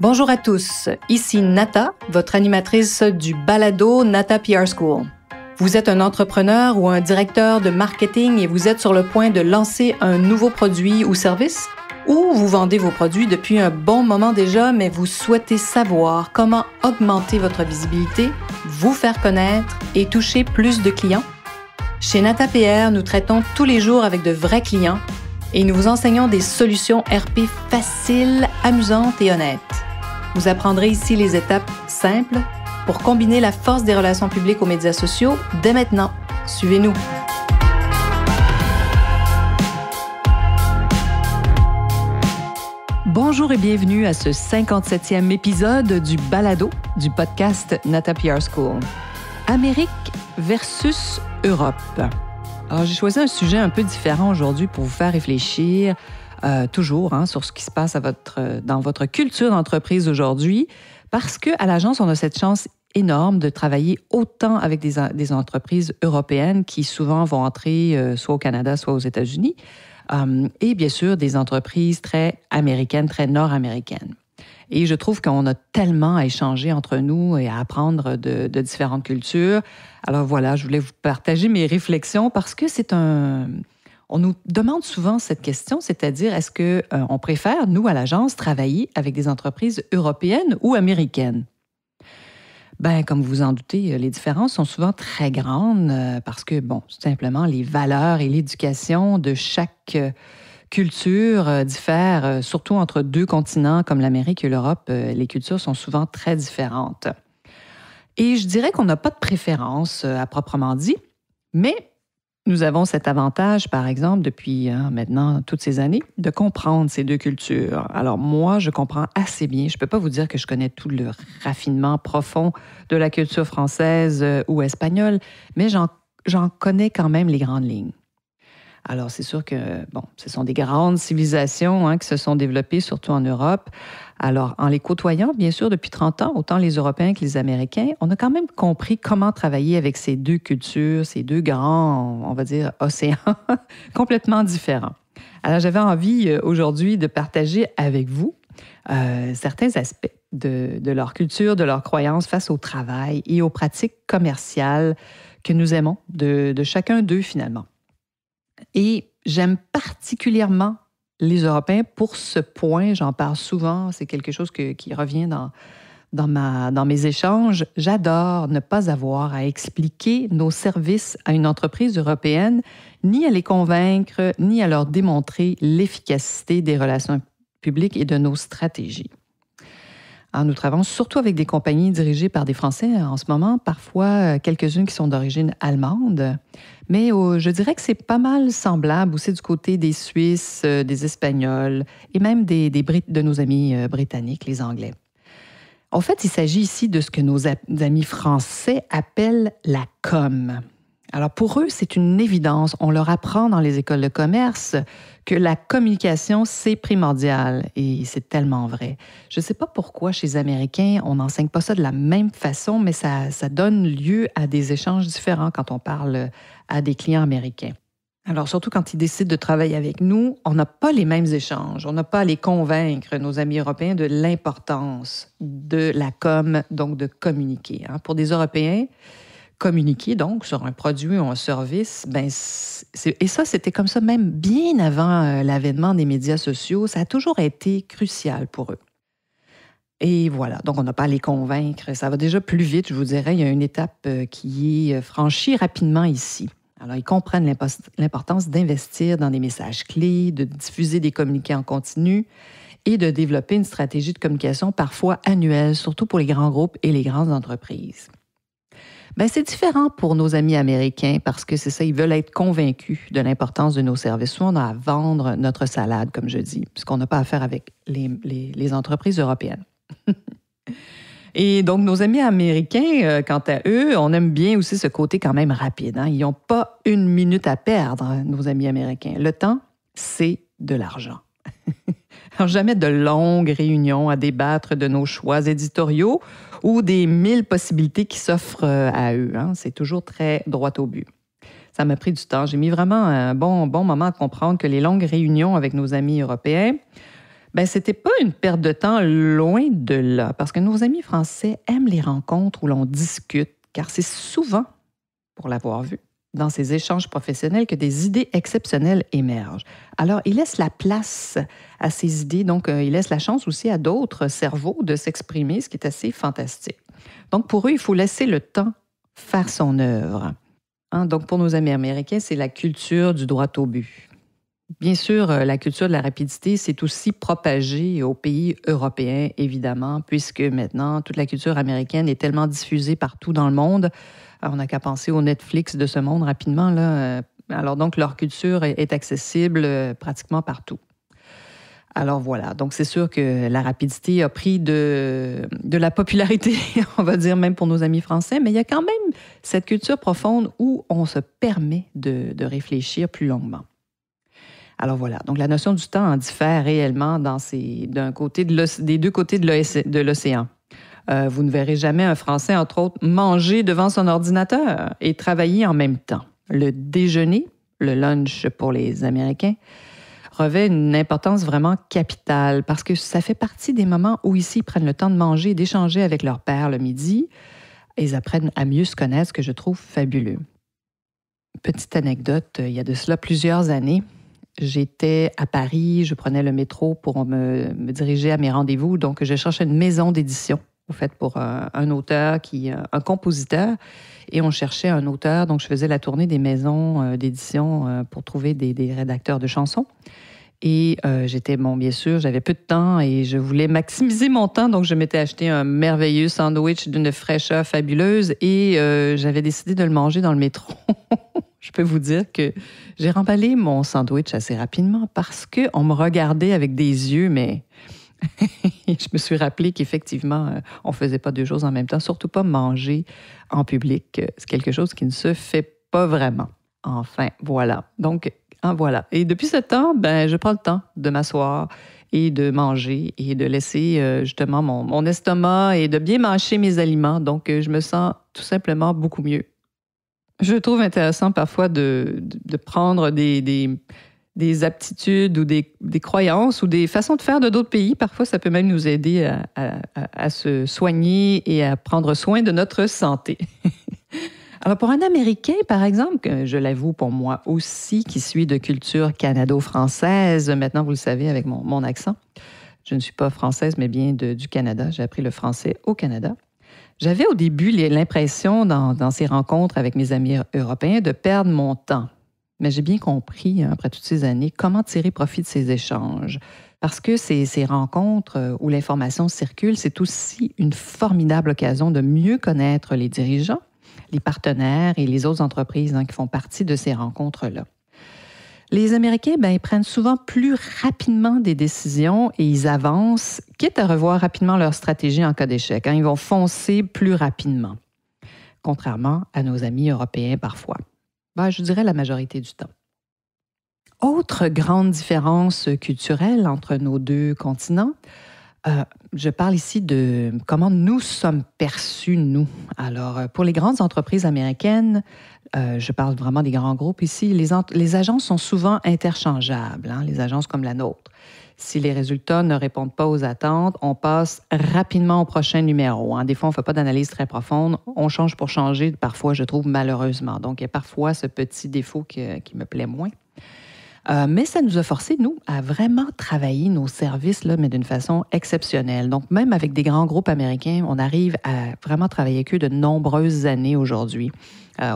Bonjour à tous, ici Nata, votre animatrice du balado Nata PR School. Vous êtes un entrepreneur ou un directeur de marketing et vous êtes sur le point de lancer un nouveau produit ou service? Ou vous vendez vos produits depuis un bon moment déjà, mais vous souhaitez savoir comment augmenter votre visibilité, vous faire connaître et toucher plus de clients? Chez Nata PR, nous traitons tous les jours avec de vrais clients et nous vous enseignons des solutions RP faciles, amusantes et honnêtes. Vous apprendrez ici les étapes simples pour combiner la force des relations publiques aux médias sociaux dès maintenant. Suivez-nous. Bonjour et bienvenue à ce 57e épisode du balado du podcast Nata PR School. Amérique versus Europe. Alors, j'ai choisi un sujet un peu différent aujourd'hui pour vous faire réfléchir toujours sur ce qui se passe dans votre culture d'entreprise aujourd'hui, parce qu'à l'agence, on a cette chance énorme de travailler autant avec des entreprises européennes qui souvent vont entrer soit au Canada, soit aux États-Unis, et bien sûr des entreprises très américaines, très nord-américaines. Et je trouve qu'on a tellement à échanger entre nous et à apprendre de différentes cultures. Alors voilà, je voulais vous partager mes réflexions parce que on nous demande souvent cette question, c'est-à-dire est-ce qu'on préfère, nous, à l'agence, travailler avec des entreprises européennes ou américaines? Bien, comme vous en doutez, les différences sont souvent très grandes parce que, tout simplement, les valeurs et l'éducation de chaque culture diffèrent, surtout entre deux continents comme l'Amérique et l'Europe. Les cultures sont souvent très différentes. Et je dirais qu'on n'a pas de préférence à proprement dit, mais nous avons cet avantage, par exemple, depuis maintenant toutes ces années, de comprendre ces deux cultures. Alors moi, je comprends assez bien. Je ne peux pas vous dire que je connais tout le raffinement profond de la culture française ou espagnole, mais j'en connais quand même les grandes lignes. Alors, c'est sûr que, ce sont des grandes civilisations qui se sont développées, surtout en Europe. Alors, en les côtoyant, bien sûr, depuis 30 ans, autant les Européens que les Américains, on a quand même compris comment travailler avec ces deux cultures, ces deux grands, on va dire, océans complètement différents. Alors, j'avais envie aujourd'hui de partager avec vous certains aspects de leur culture, de leurs croyances face au travail et aux pratiques commerciales que nous aimons de chacun d'eux, finalement. Et j'aime particulièrement les Européens pour ce point. J'en parle souvent. C'est quelque chose qui revient dans mes échanges. J'adore ne pas avoir à expliquer nos services à une entreprise européenne, ni à les convaincre, ni à leur démontrer l'efficacité des relations publiques et de nos stratégies. Alors, nous travaillons surtout avec des compagnies dirigées par des Français en ce moment, parfois quelques-unes qui sont d'origine allemande. Mais je dirais que c'est pas mal semblable aussi du côté des Suisses, des Espagnols et même de nos amis britanniques, les Anglais. En fait, il s'agit ici de ce que nos amis français appellent la com. Alors pour eux, c'est une évidence. On leur apprend dans les écoles de commerce que la communication, c'est primordial. Et c'est tellement vrai. Je ne sais pas pourquoi chez les Américains, on n'enseigne pas ça de la même façon, mais ça donne lieu à des échanges différents quand on parle à des clients américains. Alors surtout quand ils décident de travailler avec nous, on n'a pas les mêmes échanges. On n'a pas à les convaincre, nos amis européens, de l'importance de la com, donc de communiquer. Pour des Européens, communiquer donc sur un produit ou un service, et ça, c'était comme ça même bien avant l'avènement des médias sociaux. Ça a toujours été crucial pour eux. Et voilà, donc on n'a pas à les convaincre. Ça va déjà plus vite, je vous dirais. Il y a une étape qui est franchie rapidement ici. Alors, ils comprennent l'importance d'investir dans des messages clés, de diffuser des communiqués en continu et de développer une stratégie de communication parfois annuelle, surtout pour les grands groupes et les grandes entreprises. C'est différent pour nos amis américains parce que c'est ça, ils veulent être convaincus de l'importance de nos services. Soit on a à vendre notre salade, comme je dis, puisqu'on n'a pas à faire avec les entreprises européennes. Et donc, nos amis américains, quant à eux, on aime bien aussi ce côté quand même rapide. Ils n'ont pas une minute à perdre, nos amis américains. Le temps, c'est de l'argent. Alors, jamais de longues réunions à débattre de nos choix éditoriaux ou des 1000 possibilités qui s'offrent à eux. C'est toujours très droit au but. Ça m'a pris du temps. J'ai mis vraiment un bon moment à comprendre que les longues réunions avec nos amis européens, Ben, c'était pas une perte de temps, loin de là, parce que nos amis français aiment les rencontres où l'on discute, car c'est souvent, pour l'avoir vu, dans ces échanges professionnels que des idées exceptionnelles émergent. Alors, ils laissent la place à ces idées, donc ils laissent la chance aussi à d'autres cerveaux de s'exprimer, ce qui est assez fantastique. Donc, pour eux, il faut laisser le temps faire son œuvre. Hein, donc, pour nos amis américains, c'est la culture du droit au but. Bien sûr, la culture de la rapidité s'est aussi propagée aux pays européens, évidemment, puisque maintenant, toute la culture américaine est tellement diffusée partout dans le monde. Alors, on n'a qu'à penser au Netflix de ce monde rapidement, là. Alors, donc, leur culture est accessible pratiquement partout. Alors voilà, donc c'est sûr que la rapidité a pris de la popularité, on va dire même pour nos amis français, mais il y a quand même cette culture profonde où on se permet de réfléchir plus longuement. Alors voilà, donc la notion du temps en diffère réellement des deux côtés de l'océan. Vous ne verrez jamais un Français, entre autres, manger devant son ordinateur et travailler en même temps. Le déjeuner, le lunch pour les Américains, revêt une importance vraiment capitale parce que ça fait partie des moments où ici ils prennent le temps de manger et d'échanger avec leur père le midi et ils apprennent à mieux se connaître, ce que je trouve fabuleux. Petite anecdote, il y a de cela plusieurs années, j'étais à Paris, je prenais le métro pour me diriger à mes rendez-vous, donc je cherchais une maison d'édition, au fait, pour un auteur, un compositeur, et on cherchait un auteur, donc je faisais la tournée des maisons d'édition pour trouver des rédacteurs de chansons. Et bien sûr, j'avais peu de temps et je voulais maximiser mon temps, donc je m'étais acheté un merveilleux sandwich d'une fraîcheur fabuleuse et j'avais décidé de le manger dans le métro. Je peux vous dire que j'ai remballé mon sandwich assez rapidement parce qu'on me regardait avec des yeux, mais je me suis rappelé qu'effectivement, on ne faisait pas deux choses en même temps, surtout pas manger en public. C'est quelque chose qui ne se fait pas vraiment. Enfin, voilà. Donc, voilà. Et depuis ce temps, je prends le temps de m'asseoir et de manger et de laisser justement mon estomac et de bien mâcher mes aliments. Donc, je me sens tout simplement beaucoup mieux. Je trouve intéressant parfois de prendre des aptitudes ou des croyances ou des façons de faire de d'autres pays. Parfois, ça peut même nous aider à se soigner et à prendre soin de notre santé. Alors, pour un Américain, par exemple, je l'avoue pour moi aussi, qui suis de culture canado-française, maintenant vous le savez avec mon accent, je ne suis pas française, mais bien du Canada. J'ai appris le français au Canada. J'avais au début l'impression, dans ces rencontres avec mes amis européens, de perdre mon temps. Mais j'ai bien compris, après toutes ces années, comment tirer profit de ces échanges. Parce que ces rencontres où l'information circule, c'est aussi une formidable occasion de mieux connaître les dirigeants, les partenaires et les autres entreprises qui font partie de ces rencontres-là. Les Américains, ils prennent souvent plus rapidement des décisions et ils avancent, quitte à revoir rapidement leur stratégie en cas d'échec. Ils vont foncer plus rapidement, contrairement à nos amis européens parfois. Je dirais la majorité du temps. Autre grande différence culturelle entre nos deux continents, je parle ici de comment nous sommes perçus, nous. Alors, pour les grandes entreprises américaines, je parle vraiment des grands groupes ici, les agences sont souvent interchangeables, les agences comme la nôtre. Si les résultats ne répondent pas aux attentes, on passe rapidement au prochain numéro. Des fois, on ne fait pas d'analyse très profonde. On change pour changer, parfois, je trouve, malheureusement. Donc, il y a parfois ce petit défaut qui me plaît moins. Mais ça nous a forcé, nous, à vraiment travailler nos services, mais d'une façon exceptionnelle. Donc, même avec des grands groupes américains, on arrive à vraiment travailler avec eux de nombreuses années aujourd'hui.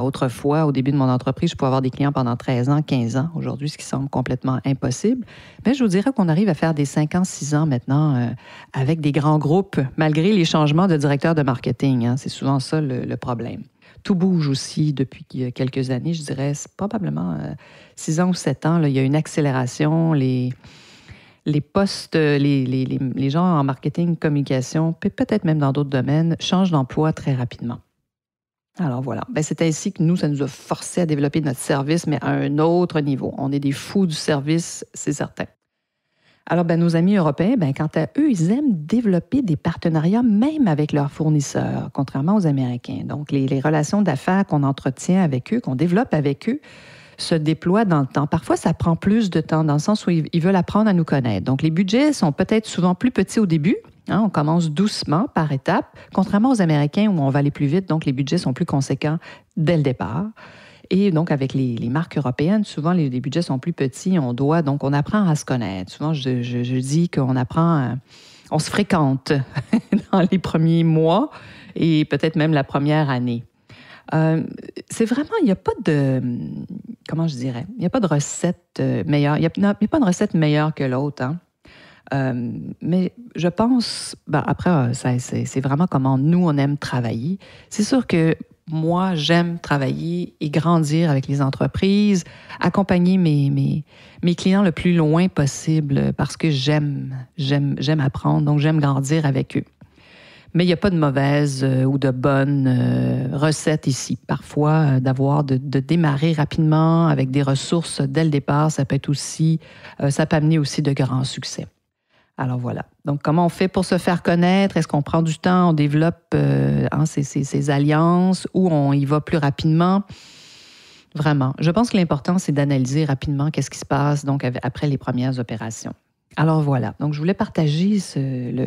Autrefois, au début de mon entreprise, je pouvais avoir des clients pendant 13 ans, 15 ans. Aujourd'hui, ce qui semble complètement impossible. Mais je vous dirais qu'on arrive à faire des 5 ans, 6 ans maintenant avec des grands groupes, malgré les changements de directeur de marketing. C'est souvent ça le problème. Tout bouge aussi depuis quelques années, je dirais, c'est probablement 6 ans ou 7 ans, là, il y a une accélération. Les postes, les gens en marketing, communication, peut-être même dans d'autres domaines, changent d'emploi très rapidement. Alors voilà, c'est ainsi que nous, ça nous a forcé à développer notre service, mais à un autre niveau. On est des fous du service, c'est certain. Alors, nos amis européens, quant à eux, ils aiment développer des partenariats même avec leurs fournisseurs, contrairement aux Américains. Donc, les relations d'affaires qu'on entretient avec eux, qu'on développe avec eux, se déploie dans le temps. Parfois, ça prend plus de temps dans le sens où ils veulent apprendre à nous connaître. Donc, les budgets sont peut-être souvent plus petits au début. Hein, on commence doucement, par étapes, contrairement aux Américains où on va aller plus vite. Donc, les budgets sont plus conséquents dès le départ. Et donc, avec les marques européennes, souvent, les budgets sont plus petits. On apprend à se connaître. Souvent, je dis qu'on apprend, on se fréquente dans les premiers mois et peut-être même la première année. C'est vraiment, il n'y a pas de, comment je dirais, il n'y a pas de recette meilleure. Il n'y a pas de recette meilleure que l'autre, hein. Mais je pense, après, c'est vraiment comment nous, on aime travailler. C'est sûr que moi, j'aime travailler et grandir avec les entreprises, accompagner mes clients le plus loin possible parce que j'aime apprendre, donc j'aime grandir avec eux. Mais il n'y a pas de mauvaise ou de bonne recette ici. Parfois, de démarrer rapidement avec des ressources dès le départ, ça peut amener aussi de grands succès. Alors voilà. Donc, comment on fait pour se faire connaître? Est-ce qu'on prend du temps, on développe ces alliances ou on y va plus rapidement? Vraiment. Je pense que l'important, c'est d'analyser rapidement qu'est-ce qui se passe donc après les premières opérations. Alors voilà. Donc, je voulais partager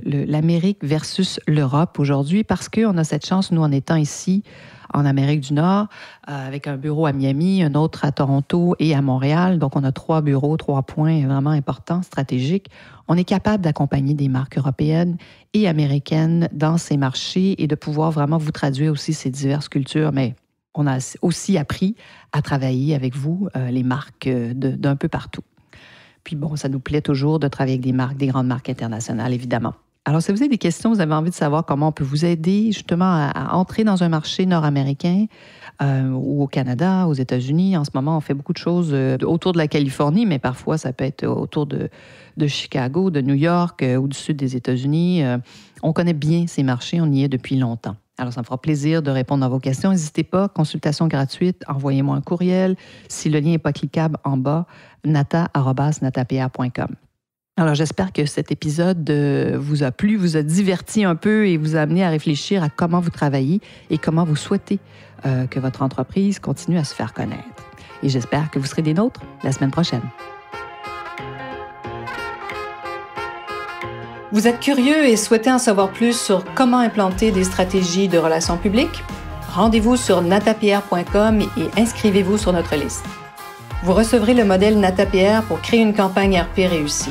l'Amérique versus l'Europe aujourd'hui parce qu'on a cette chance, nous, en étant ici, en Amérique du Nord, avec un bureau à Miami, un autre à Toronto et à Montréal. Donc, on a 3 bureaux, 3 points vraiment importants, stratégiques. On est capable d'accompagner des marques européennes et américaines dans ces marchés et de pouvoir vraiment vous traduire aussi ces diverses cultures. Mais on a aussi appris à travailler avec vous, les marques d'un peu partout. Puis bon, ça nous plaît toujours de travailler avec des grandes marques internationales, évidemment. Alors, si vous avez des questions, vous avez envie de savoir comment on peut vous aider justement à entrer dans un marché nord-américain ou au Canada, aux États-Unis. En ce moment, on fait beaucoup de choses autour de la Californie, mais parfois, ça peut être autour de Chicago, de New York ou du sud des États-Unis. On connaît bien ces marchés, on y est depuis longtemps. Alors, ça me fera plaisir de répondre à vos questions. N'hésitez pas, consultation gratuite, envoyez-moi un courriel. Si le lien n'est pas cliquable en bas, nata@natapr.com. Alors, j'espère que cet épisode vous a plu, vous a diverti un peu et vous a amené à réfléchir à comment vous travaillez et comment vous souhaitez que votre entreprise continue à se faire connaître. Et j'espère que vous serez des nôtres la semaine prochaine. Vous êtes curieux et souhaitez en savoir plus sur comment implanter des stratégies de relations publiques? Rendez-vous sur natapr.com et inscrivez-vous sur notre liste. Vous recevrez le modèle NataPR pour créer une campagne RP réussie.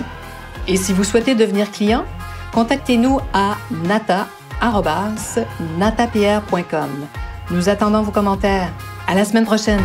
Et si vous souhaitez devenir client, contactez-nous à nata@natapr.com. Nous attendons vos commentaires. À la semaine prochaine!